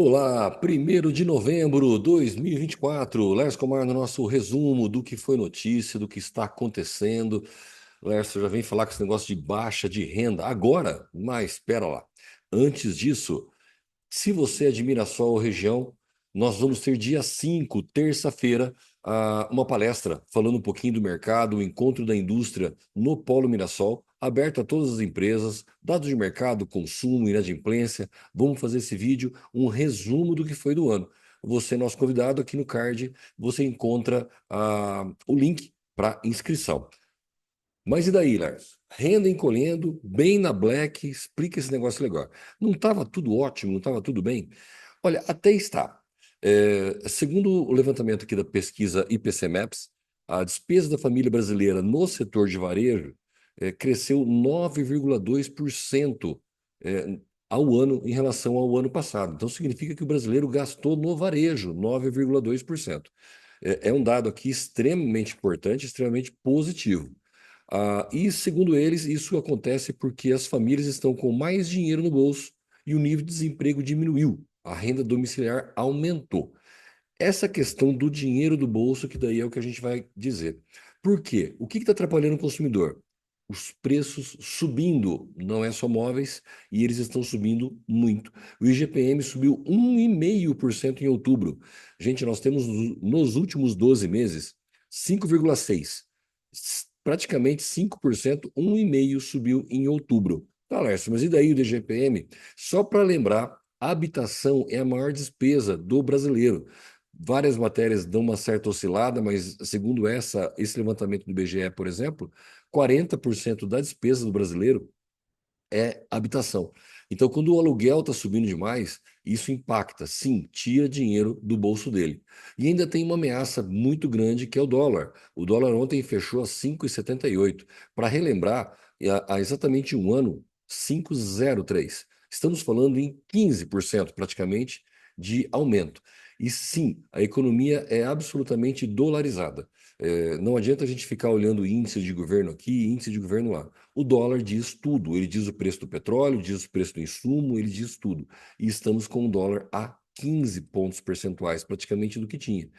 Olá, 1º de novembro de 2024. Lércio Comar no nosso resumo do que foi notícia, do que está acontecendo. Lércio já vem falar com esse negócio de baixa de renda agora, mas espera lá. Antes disso, se você admira Mirassol ou região, nós vamos ter dia 5, terça-feira, uma palestra falando um pouquinho do mercado, o encontro da indústria no Polo Mirassol, aberto a todas as empresas, dados de mercado, consumo, inadimplência. Vamos fazer esse vídeo, um resumo do que foi do ano. Você, nosso convidado, aqui no card, você encontra o link para inscrição. Mas e daí, Lars? Renda encolhendo, bem na Black, explica esse negócio legal. Não estava tudo ótimo, não estava tudo bem? Olha, até está. Segundo o levantamento aqui da pesquisa IPC Maps, a despesa da família brasileira no setor de varejo cresceu 9,2% ao ano em relação ao ano passado. Então, significa que o brasileiro gastou no varejo 9,2%. É um dado aqui extremamente importante, extremamente positivo. E, segundo eles, isso acontece porque as famílias estão com mais dinheiro no bolso e o nível de desemprego diminuiu, a renda domiciliar aumentou. Essa questão do dinheiro do bolso, que daí é o que a gente vai dizer. Por quê? O que está atrapalhando o consumidor? Os preços subindo, não é só móveis, e eles estão subindo muito. O IGPM subiu 1,5% em outubro. Gente, nós temos nos últimos 12 meses 5,6%. Praticamente 5%, 1,5% subiu em outubro. Tá, Lércio, mas e daí o IGPM? Só para lembrar, a habitação é a maior despesa do brasileiro. Várias matérias dão uma certa oscilada, mas segundo esse levantamento do IBGE, por exemplo, 40% da despesa do brasileiro é habitação. Então, quando o aluguel está subindo demais, isso impacta, sim, tira dinheiro do bolso dele. E ainda tem uma ameaça muito grande que é o dólar. O dólar ontem fechou a 5,78. Para relembrar, há exatamente um ano, 5,03. Estamos falando em 15% praticamente de aumento. E sim, a economia é absolutamente dolarizada. Não adianta a gente ficar olhando índice de governo aqui, índice de governo lá. O dólar diz tudo. Ele diz o preço do petróleo, diz o preço do insumo, ele diz tudo. E estamos com o dólar a 15 pontos percentuais, praticamente do que tinha.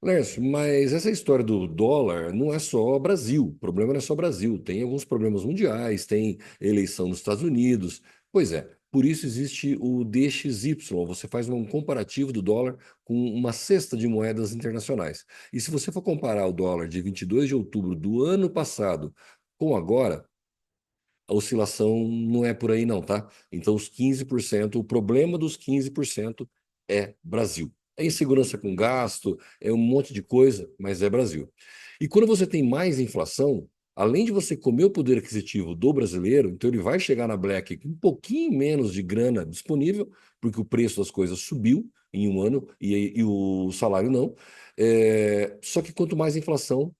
Lércio, mas essa história do dólar não é só Brasil. O problema não é só Brasil. Tem alguns problemas mundiais, tem eleição nos Estados Unidos. Pois é, por isso existe o DXY. Você faz um comparativo do dólar com uma cesta de moedas internacionais. E se você for comparar o dólar de 22 de outubro do ano passado com agora, a oscilação não é por aí não, tá? Então os 15%, o problema dos 15% é Brasil. É insegurança com gasto, é um monte de coisa, mas é Brasil. E quando você tem mais inflação, além de você comer o poder aquisitivo do brasileiro, então ele vai chegar na Black com um pouquinho menos de grana disponível, porque o preço das coisas subiu em um ano e o salário não. Só que quanto mais inflação,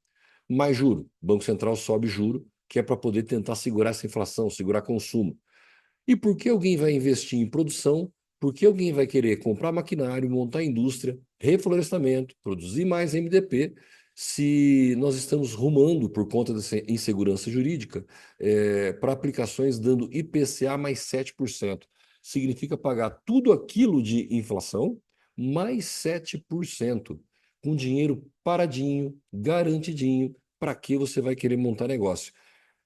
mais juro. O Banco Central sobe juro, que é para poder tentar segurar essa inflação, segurar consumo. E por que alguém vai investir em produção? Por que alguém vai querer comprar maquinário, montar indústria, reflorestamento, produzir mais MDP, se nós estamos rumando, por conta dessa insegurança jurídica, para aplicações dando IPCA mais 7%? Significa pagar tudo aquilo de inflação mais 7%, com dinheiro paradinho, garantidinho, para que você vai querer montar negócio.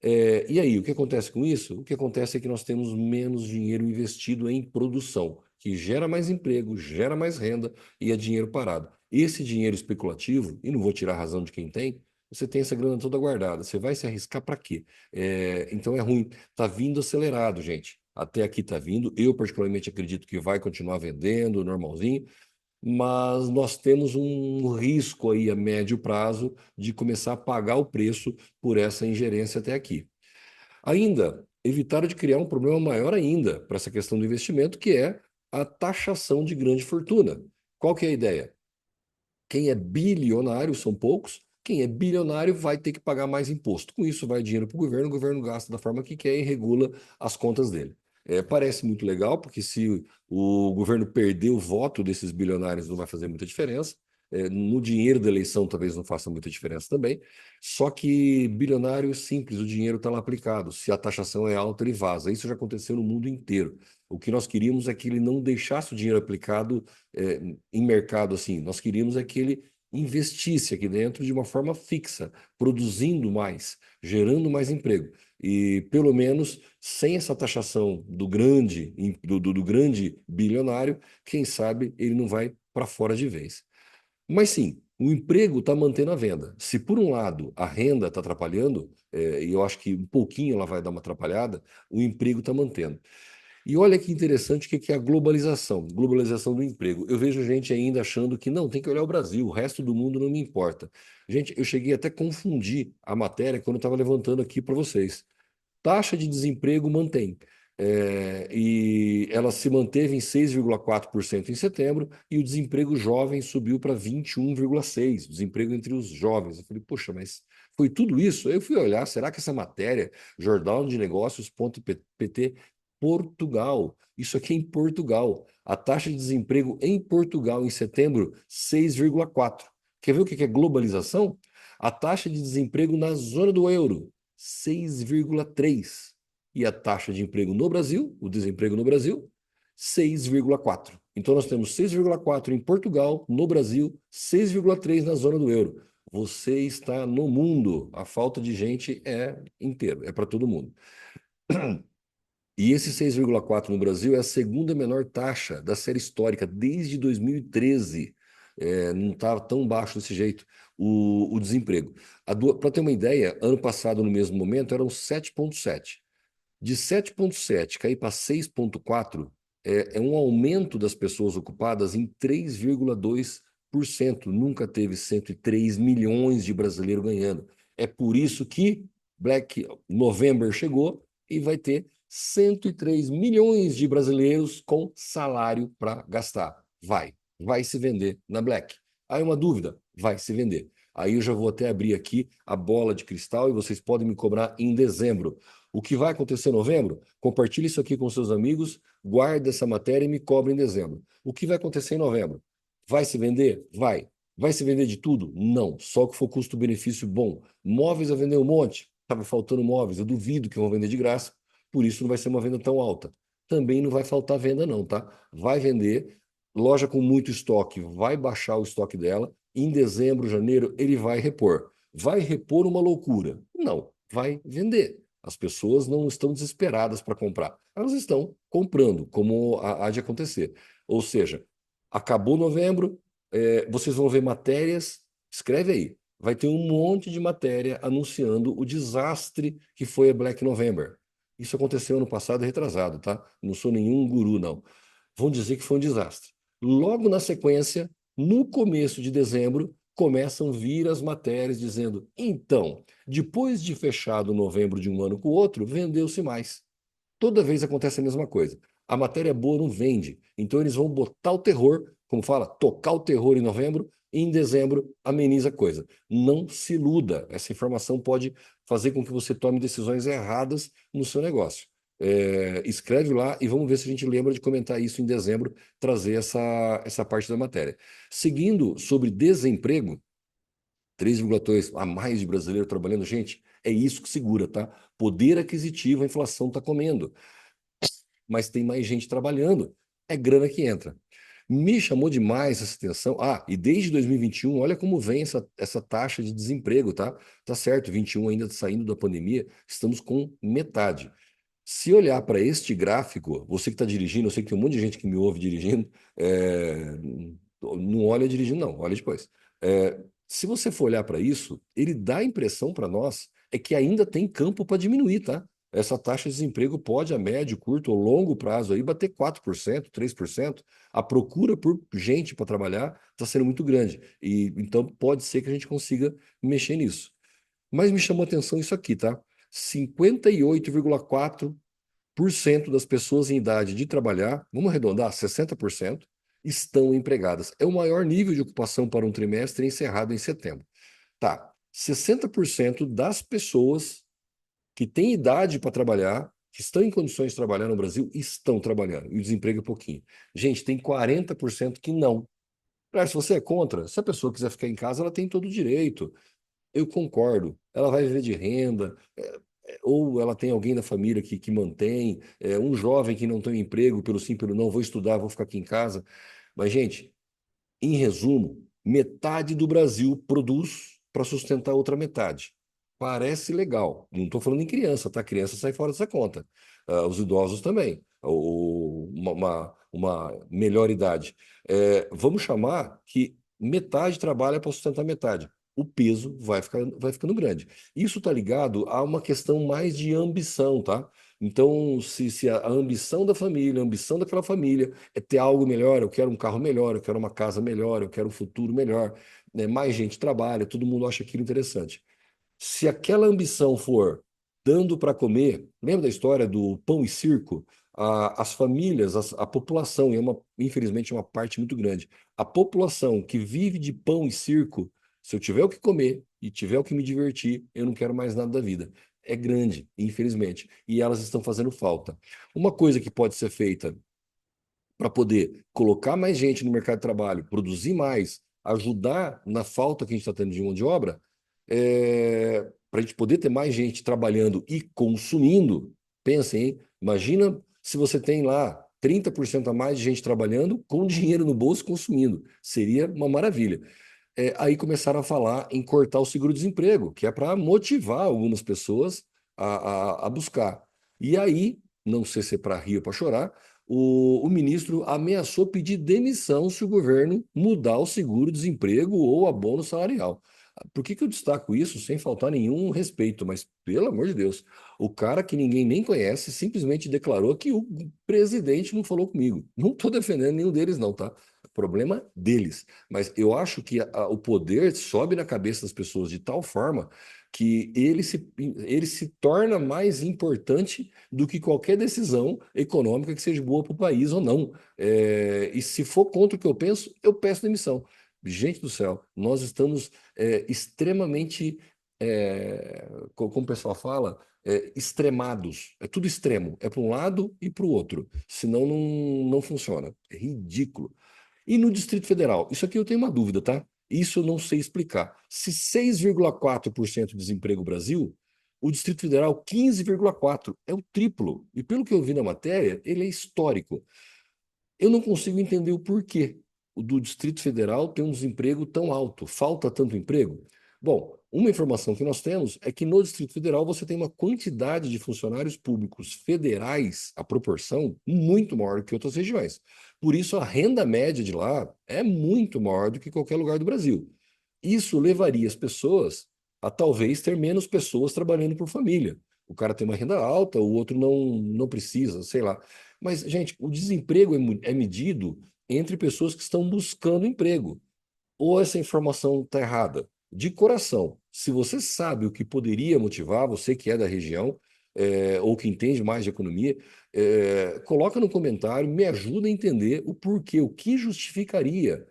E aí, o que acontece com isso? O que acontece é que nós temos menos dinheiro investido em produção, que gera mais emprego, gera mais renda e é dinheiro parado. Esse dinheiro especulativo, e não vou tirar a razão de quem tem, você tem essa grana toda guardada. Você vai se arriscar para quê? Então é ruim. Está vindo acelerado, gente. Até aqui está vindo. Eu, particularmente, acredito que vai continuar vendendo normalzinho, mas nós temos um risco aí a médio prazo de começar a pagar o preço por essa ingerência até aqui. Ainda, evitaram de criar um problema maior ainda para essa questão do investimento, que é a taxação de grande fortuna. Qual que é a ideia? Quem é bilionário são poucos, quem é bilionário vai ter que pagar mais imposto. Com isso, vai dinheiro para o governo gasta da forma que quer e regula as contas dele. Parece muito legal, porque se o governo perder o voto desses bilionários, não vai fazer muita diferença. No dinheiro da eleição talvez não faça muita diferença também. Só que bilionário é simples, o dinheiro está lá aplicado. Se a taxação é alta, ele vaza. Isso já aconteceu no mundo inteiro. O que nós queríamos é que ele não deixasse o dinheiro aplicado em mercado assim. Nós queríamos é que ele investisse aqui dentro de uma forma fixa, produzindo mais, gerando mais emprego. E pelo menos sem essa taxação do grande bilionário, quem sabe ele não vai para fora de vez. Mas sim, o emprego está mantendo a venda. Se por um lado a renda está atrapalhando, e eu acho que um pouquinho ela vai dar uma atrapalhada, o emprego está mantendo. E olha que interessante o que é a globalização do emprego. Eu vejo gente ainda achando que não, tem que olhar o Brasil, o resto do mundo não me importa. Gente, eu cheguei até a confundir a matéria quando eu estava levantando aqui para vocês. Taxa de desemprego mantém. E ela se manteve em 6,4% em setembro e o desemprego jovem subiu para 21,6%, desemprego entre os jovens. Eu falei, poxa, mas foi tudo isso? Eu fui olhar, será que essa matéria, Jornal de Negócios.pt, Portugal, isso aqui é em Portugal. A taxa de desemprego em Portugal em setembro, 6,4%. Quer ver o que é globalização? A taxa de desemprego na zona do euro, 6,3%. E a taxa de emprego no Brasil, o desemprego no Brasil, 6,4%. Então nós temos 6,4% em Portugal, no Brasil, 6,3% na zona do euro. Você está no mundo. A falta de gente é inteiro, é para todo mundo. E esse 6,4% no Brasil é a segunda menor taxa da série histórica desde 2013. Não estava tão baixo desse jeito o desemprego. Para ter uma ideia, ano passado, no mesmo momento, eram 7,7%. De 7,7 cair para 6,4 é um aumento das pessoas ocupadas em 3,2%. Nunca teve 103 milhões de brasileiros ganhando. É por isso que Black November chegou e vai ter 103 milhões de brasileiros com salário para gastar. Vai se vender na Black. Aí uma dúvida, vai se vender. Aí eu já vou até abrir aqui a bola de cristal e vocês podem me cobrar em dezembro. O que vai acontecer em novembro? Compartilhe isso aqui com seus amigos, guarde essa matéria e me cobre em dezembro. O que vai acontecer em novembro? Vai se vender? Vai. Vai se vender de tudo? Não. Só que for custo-benefício bom. Móveis a vender um monte? Estava faltando móveis. Eu duvido que vão vender de graça. Por isso não vai ser uma venda tão alta. Também não vai faltar venda, não, tá? Vai vender. Loja com muito estoque vai baixar o estoque dela. Em dezembro, janeiro, ele vai repor. Vai repor uma loucura? Não. Vai vender. As pessoas não estão desesperadas para comprar. Elas estão comprando, como há de acontecer. Ou seja, acabou novembro, vocês vão ver matérias, escreve aí. Vai ter um monte de matéria anunciando o desastre que foi a Black November. Isso aconteceu ano passado e retrasado, tá? Não sou nenhum guru, não. Vão dizer que foi um desastre. Logo na sequência, no começo de dezembro, começam a vir as matérias dizendo: então, depois de fechado novembro de um ano com o outro, vendeu-se mais. Toda vez acontece a mesma coisa. A matéria boa não vende. Então eles vão botar o terror, como fala, tocar o terror em novembro, e em dezembro ameniza a coisa. Não se iluda. Essa informação pode fazer com que você tome decisões erradas no seu negócio. Escreve lá e vamos ver se a gente lembra de comentar isso em dezembro, trazer essa parte da matéria. Seguindo sobre desemprego, 3,2 a mais de brasileiro trabalhando, gente, é isso que segura, tá? Poder aquisitivo, a inflação está comendo, mas tem mais gente trabalhando, é grana que entra. Me chamou demais essa atenção. E desde 2021, olha como vem essa taxa de desemprego, tá? Tá certo, 21 ainda saindo da pandemia, estamos com metade. Se olhar para este gráfico, você que está dirigindo, eu sei que tem um monte de gente que me ouve dirigindo, não olha dirigindo, não, olha depois. Se você for olhar para isso, ele dá a impressão para nós que ainda tem campo para diminuir, tá? Essa taxa de desemprego pode, a médio, curto ou longo prazo, aí, bater 4%, 3%. A procura por gente para trabalhar está sendo muito grande. E então pode ser que a gente consiga mexer nisso. Mas me chamou a atenção isso aqui, tá? 58,4% das pessoas em idade de trabalhar, vamos arredondar, 60%, estão empregadas. É o maior nível de ocupação para um trimestre encerrado em setembro. Tá, 60% das pessoas que têm idade para trabalhar, que estão em condições de trabalhar no Brasil, estão trabalhando. E o desemprego é pouquinho. Gente, tem 40% que não. Claro, se você é contra, se a pessoa quiser ficar em casa, ela tem todo o direito. Eu concordo. Ela vai viver de renda, ou ela tem alguém da família que mantém, um jovem que não tem um emprego, pelo sim, pelo não, vou estudar, vou ficar aqui em casa. Mas, gente, em resumo, metade do Brasil produz para sustentar a outra metade. Parece legal. Não estou falando em criança, tá? Criança sai fora dessa conta. Os idosos também, ou uma melhor idade. Vamos chamar que metade trabalha para sustentar metade. O peso vai ficando grande. Isso está ligado a uma questão mais de ambição, tá? Então, se a ambição da família, a ambição daquela família é ter algo melhor, eu quero um carro melhor, eu quero uma casa melhor, eu quero um futuro melhor, né? Mais gente trabalha, todo mundo acha aquilo interessante. Se aquela ambição for dando para comer, lembra da história do pão e circo? As famílias, a população, e infelizmente é uma parte muito grande, a população que vive de pão e circo, se eu tiver o que comer e tiver o que me divertir, eu não quero mais nada da vida. É grande, infelizmente, e elas estão fazendo falta. Uma coisa que pode ser feita para poder colocar mais gente no mercado de trabalho, produzir mais, ajudar na falta que a gente está tendo de mão de obra, para a gente poder ter mais gente trabalhando e consumindo. Pensem, hein? Imagina se você tem lá 30% a mais de gente trabalhando com dinheiro no bolso consumindo. Seria uma maravilha. Aí começaram a falar em cortar o seguro-desemprego, que é para motivar algumas pessoas a buscar. E aí, não sei se é para rir ou para chorar, o ministro ameaçou pedir demissão se o governo mudar o seguro-desemprego ou abono salarial. Por que eu destaco isso sem faltar nenhum respeito? Mas, pelo amor de Deus, o cara que ninguém nem conhece simplesmente declarou que o presidente não falou comigo. Não estou defendendo nenhum deles, não, tá? Problema deles. Mas eu acho que o poder sobe na cabeça das pessoas de tal forma que ele se torna mais importante do que qualquer decisão econômica que seja boa para o país ou não. E se for contra o que eu peço demissão. Gente do céu, nós estamos extremamente, como o pessoal fala, extremados. É tudo extremo. É para um lado e para o outro. Senão não funciona. É ridículo. E no Distrito Federal? Isso aqui eu tenho uma dúvida, tá? Isso eu não sei explicar. Se 6,4% de desemprego no Brasil, o Distrito Federal 15,4%. É o triplo. E pelo que eu vi na matéria, ele é histórico. Eu não consigo entender o porquê o do Distrito Federal ter um desemprego tão alto. Falta tanto emprego? Bom, uma informação que nós temos é que no Distrito Federal você tem uma quantidade de funcionários públicos federais, a proporção, muito maior do que outras regiões. Por isso, a renda média de lá é muito maior do que qualquer lugar do Brasil. Isso levaria as pessoas a talvez ter menos pessoas trabalhando por família. O cara tem uma renda alta, o outro não precisa, sei lá. Mas, gente, o desemprego é medido entre pessoas que estão buscando emprego. Ou essa informação está errada? De coração, se você sabe o que poderia motivar, você que é da região, ou que entende mais de economia, coloca no comentário, me ajuda a entender o porquê, o que justificaria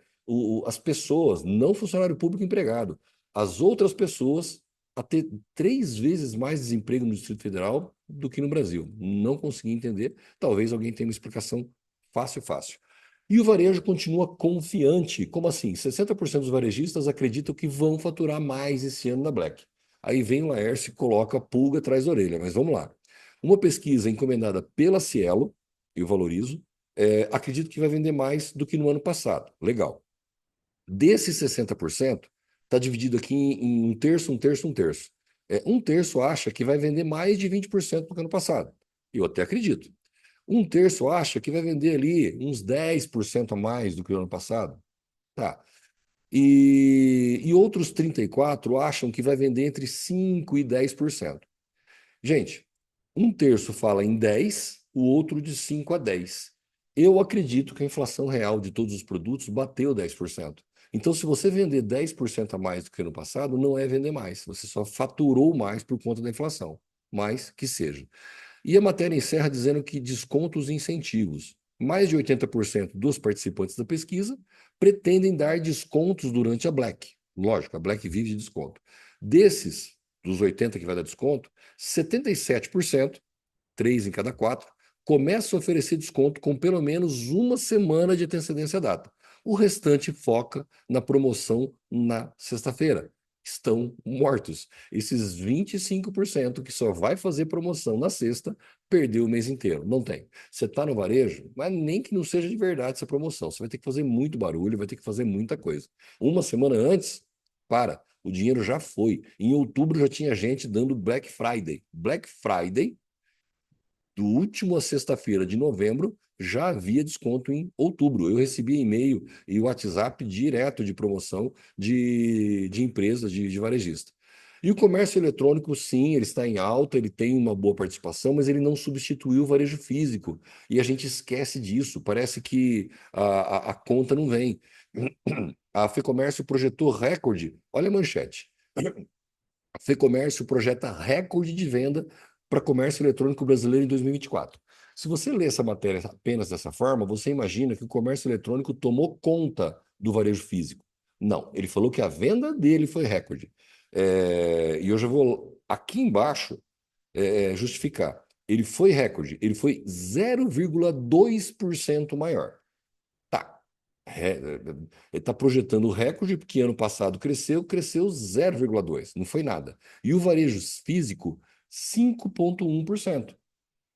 as pessoas, não funcionário público empregado, as outras pessoas a ter 3 vezes mais desemprego no Distrito Federal do que no Brasil. Não consegui entender. Talvez alguém tenha uma explicação fácil, fácil. E o varejo continua confiante. Como assim? 60% dos varejistas acreditam que vão faturar mais esse ano na Black. Aí vem o Laércio e coloca a pulga atrás da orelha. Mas vamos lá. Uma pesquisa encomendada pela Cielo, eu valorizo, acredito que vai vender mais do que no ano passado. Legal. Desses 60%, está dividido aqui em um terço, um terço, um terço. Um terço acha que vai vender mais de 20% do que ano passado. Eu até acredito. Um terço acha que vai vender ali uns 10% a mais do que o ano passado. Tá. E outros 34% acham que vai vender entre 5% e 10%. Gente, um terço fala em 10, o outro de 5 a 10. Eu acredito que a inflação real de todos os produtos bateu 10%. Então, se você vender 10% a mais do que no passado, não é vender mais. Você só faturou mais por conta da inflação. Mais que seja. E a matéria encerra dizendo que descontos e incentivos. Mais de 80% dos participantes da pesquisa pretendem dar descontos durante a Black. Lógico, a Black vive de desconto. Desses, dos 80 que vai dar desconto, 77%, 3 em cada 4, começam a oferecer desconto com pelo menos uma semana de antecedência à data. O restante foca na promoção na sexta-feira. Estão mortos. Esses 25% que só vai fazer promoção na sexta, perdeu o mês inteiro. Não tem. Você está no varejo, mas nem que não seja de verdade essa promoção. Você vai ter que fazer muito barulho, vai ter que fazer muita coisa. Uma semana antes, o dinheiro já foi. Em outubro já tinha gente dando Black Friday. Black Friday do último a sexta-feira de novembro, já havia desconto em outubro. Eu recebi e-mail e WhatsApp direto de promoção de empresas, de varejista. E o comércio eletrônico, sim, ele está em alta, ele tem uma boa participação, mas ele não substituiu o varejo físico. E a gente esquece disso, parece que a conta não vem. A FEComércio projetou recorde, olha a manchete. A FEComércio projeta recorde de venda para comércio eletrônico brasileiro em 2024. Se você lê essa matéria apenas dessa forma, você imagina que o comércio eletrônico tomou conta do varejo físico. Não, ele falou que a venda dele foi recorde. E eu já vou aqui embaixo justificar. Ele foi recorde, ele foi 0,2% maior. Tá. Ele está projetando o recorde, porque ano passado cresceu 0,2%, não foi nada. E o varejo físico, 5,1%.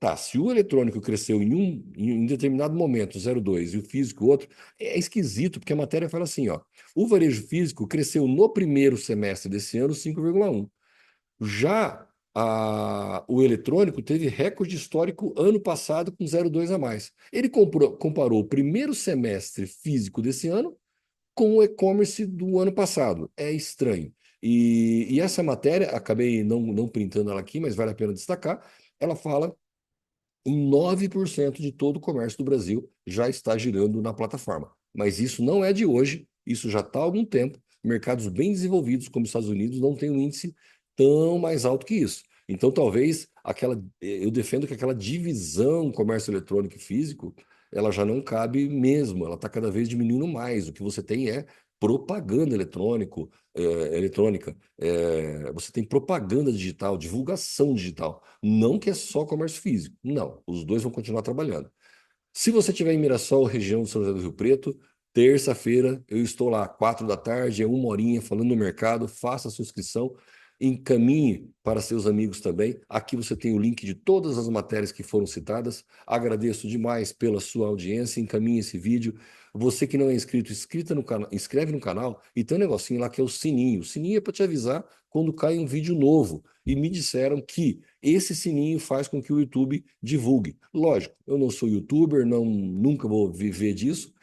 Tá, se o eletrônico cresceu em determinado momento 0,2 e o físico outro, é esquisito, porque a matéria fala assim, ó, o varejo físico cresceu no primeiro semestre desse ano 5,1. Já o eletrônico teve recorde histórico ano passado com 0,2 a mais. Ele comparou o primeiro semestre físico desse ano com o e-commerce do ano passado. É estranho. E essa matéria, acabei não printando ela aqui, mas vale a pena destacar, ela fala em 9% de todo o comércio do Brasil já está girando na plataforma. Mas isso não é de hoje, isso já está há algum tempo. Mercados bem desenvolvidos, como os Estados Unidos, não têm um índice tão mais alto que isso. Então, talvez eu defendo que aquela divisão comércio eletrônico e físico, ela já não cabe mesmo, ela está cada vez diminuindo mais. O que você tem é propaganda eletrônica, você tem propaganda digital, divulgação digital. Não que é só comércio físico. Não, os dois vão continuar trabalhando. Se você estiver em Mirassol, região de São José do Rio Preto, terça-feira eu estou lá, 4 da tarde, é 1 horinha falando no mercado, faça a sua inscrição, encaminhe para seus amigos também. Aqui você tem o link de todas as matérias que foram citadas. Agradeço demais pela sua audiência, encaminhe esse vídeo. Você que não é inscrito, inscreve no canal e tem um negocinho lá que é o sininho. O sininho é para te avisar quando cai um vídeo novo. E me disseram que esse sininho faz com que o YouTube divulgue. Lógico, eu não sou youtuber, nunca vou viver disso,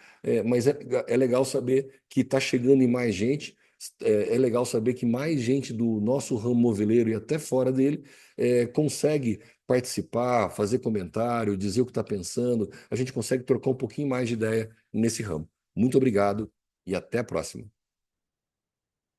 mas é legal saber que está chegando em mais gente. É legal saber que mais gente do nosso ramo moveleiro e até fora dele consegue participar, fazer comentário, dizer o que está pensando. A gente consegue trocar um pouquinho mais de ideia nesse ramo. Muito obrigado e até a próxima.